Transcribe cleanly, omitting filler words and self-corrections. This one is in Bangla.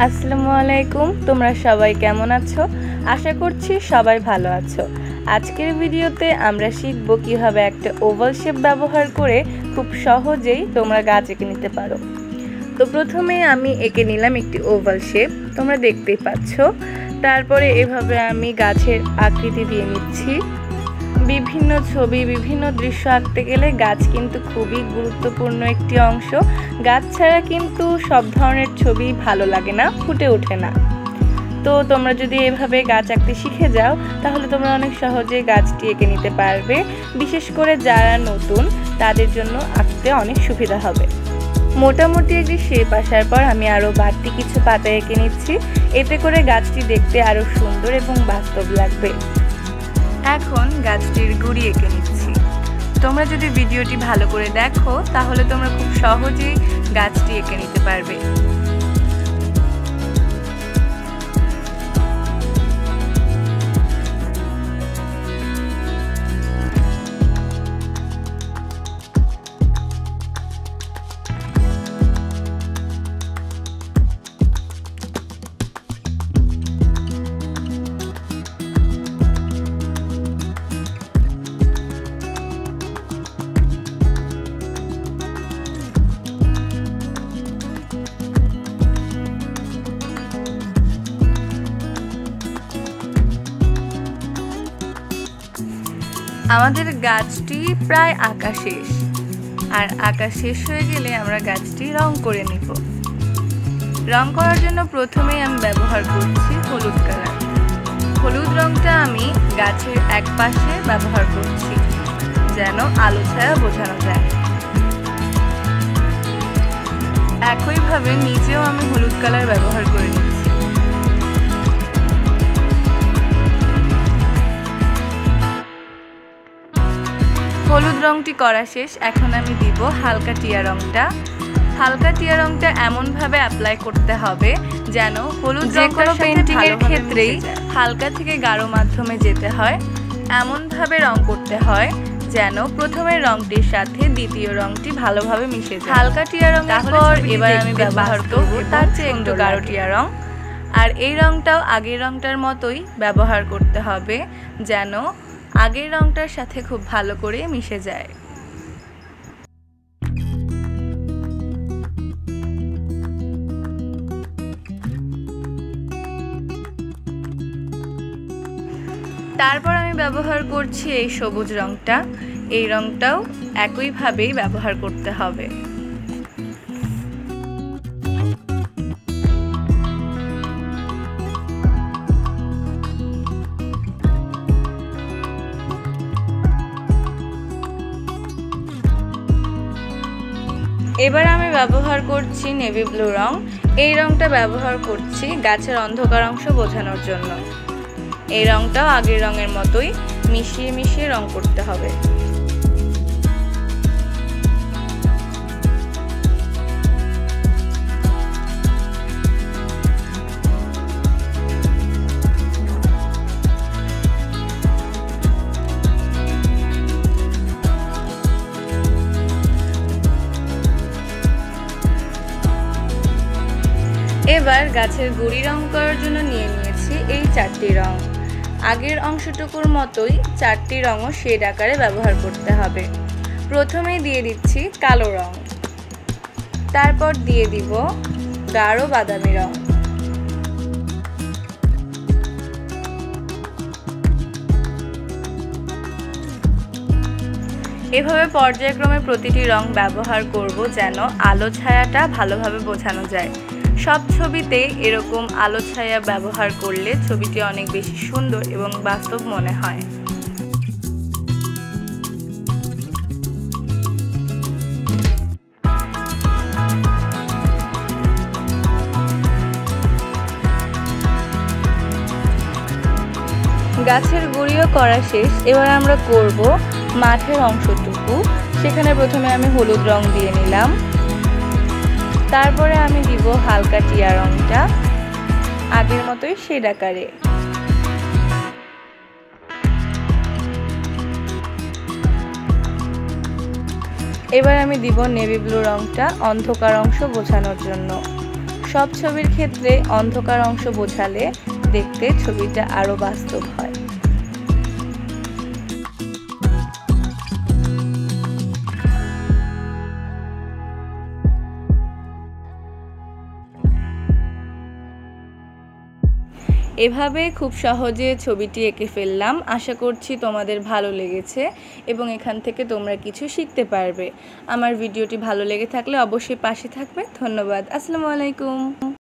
আসসালামু আলাইকুম। তোমরা সবাই কেমন আছো? আশা করছি সবাই ভালো আছো। আজকের ভিডিওতে আমরা শিখব কিভাবে একটা ওভাল শেপ ব্যবহার করে খুব সহজেই তোমরা গাছ এঁকে নিতে পারো। তো প্রথমে আমি এঁকে নিলাম একটি ওভাল শেপ, তোমরা দেখতেই পাচ্ছ। তারপরে এভাবে আমি গাছের আকৃতি দিয়ে নিচ্ছি। বিভিন্ন ছবি, বিভিন্ন দৃশ্য আঁকতে গেলে গাছ কিন্তু খুবই গুরুত্বপূর্ণ একটি অংশ। গাছ ছাড়া কিন্তু সব ধরনের ছবি ভালো লাগে না, ফুটে ওঠে না। তো তোমরা যদি এভাবে গাছ আঁকতে শিখে যাও তাহলে তোমরা অনেক সহজে গাছটি এঁকে নিতে পারবে। বিশেষ করে যারা নতুন তাদের জন্য আঁকতে অনেক সুবিধা হবে। মোটামুটি একটি শেপ আসার পর আমি আরও বাড়তি কিছু পাতা এঁকে নিচ্ছি। এতে করে গাছটি দেখতে আরও সুন্দর এবং বাস্তব লাগবে। এখন গাছটির গুঁড়ি এঁকে নিচ্ছি। তোমরা যদি ভিডিওটি ভালো করে দেখো তাহলে তোমরা খুব সহজেই গাছটি এঁকে নিতে পারবে। আমাদের গাছটি প্রায় আঁকা শেষ, আর আঁকা শেষ হয়ে গেলে আমরা গাছটি রং করে নিব। রং করার জন্য প্রথমেই আমি ব্যবহার করছি হলুদ কালার। হলুদ রংটা আমি গাছের এক পাশে ব্যবহার করছি যেন আলো ছায়া বোঝানো যায়। একইভাবে নিচেও আমি হলুদ কালার ব্যবহার করে নিচ্ছি। হলুদ রংটি করা শেষ, এখন আমি দিব হালকা টিয়া রংটা। হালকা টিয়া রংটা এমনভাবে অ্যাপ্লাই করতে হবে যেন হলুদ যে কোনো পেইন্টিংয়ের ক্ষেত্রেই হালকা থেকে গাঢ় মাধ্যমে যেতে হয়। এমনভাবে রং করতে হয় যেন প্রথমের রংটির সাথে দ্বিতীয় রংটি ভালোভাবে মিশে যায়। হালকা টিয়া রঙের পর এবার আমি ব্যবহার করব তার চেয়ে একটু গাঢ় টিয়া রং। আর এই রংটাও আগের রংটার মতোই ব্যবহার করতে হবে যেন আগের রংটার সাথে খুব ভালো করে মিশে যায়। তারপর আমি ব্যবহার করছি এই সবুজ রংটা। এই রংটাও একইভাবেই ব্যবহার করতে হবে। এবার আমি ব্যবহার করছি নেভি ব্লু রং। এই রংটা ব্যবহার করছি গাছের অন্ধকার অংশ বোঝানোর জন্য। এই রংটাও আগের রঙের মতোই মিশিয়ে মিশিয়ে রং করতে হবে। এবার গাছের গুঁড়ি রং করার জন্য নিয়ে নিয়েছি এই 4টি রং। আগের অংশটুকুর মতোই 4টি রঙও শেড আকারে ব্যবহার করতে হবে। প্রথমেই দিয়ে দিচ্ছি কালো রং, তারপর দিয়ে দিব গাঢ় বাদামি রং। এভাবে পর্যায়ক্রমে প্রতিটি রং ব্যবহার করব যেন আলো ছায়াটা ভালোভাবে বোঝানো যায়। সব ছবিতেই এরকম আলো ছায়া ব্যবহার করলে ছবিটি অনেক বেশি সুন্দর এবং বাস্তব মনে হয়। গাছের গুঁড়িও করা শেষ। এবার আমরা করব মাঠের অংশটুকু। সেখানে প্রথমে আমি হলুদ রং দিয়ে নিলাম, তারপরে আমি দিব হালকা টিয়া রংটা আগের মতোই শেড আকারে। এবার আমি দিব নেভি ব্লু রংটা অন্ধকার অংশ বোঝানোর জন্য। সব ছবির ক্ষেত্রে অন্ধকার অংশ বোঝালে দেখতে ছবিটা আরও বাস্তব হয়। এভাবে খুব সহজে ছবিটি এঁকে ফেললাম। আশা করছি তোমাদের ভালো লেগেছে এবং এখান থেকে তোমরা কিছু শিখতে পারবে। আমার ভিডিওটি ভালো লেগে থাকলে অবশ্যই পাশে থাকবে। ধন্যবাদ। আসসালামু আলাইকুম।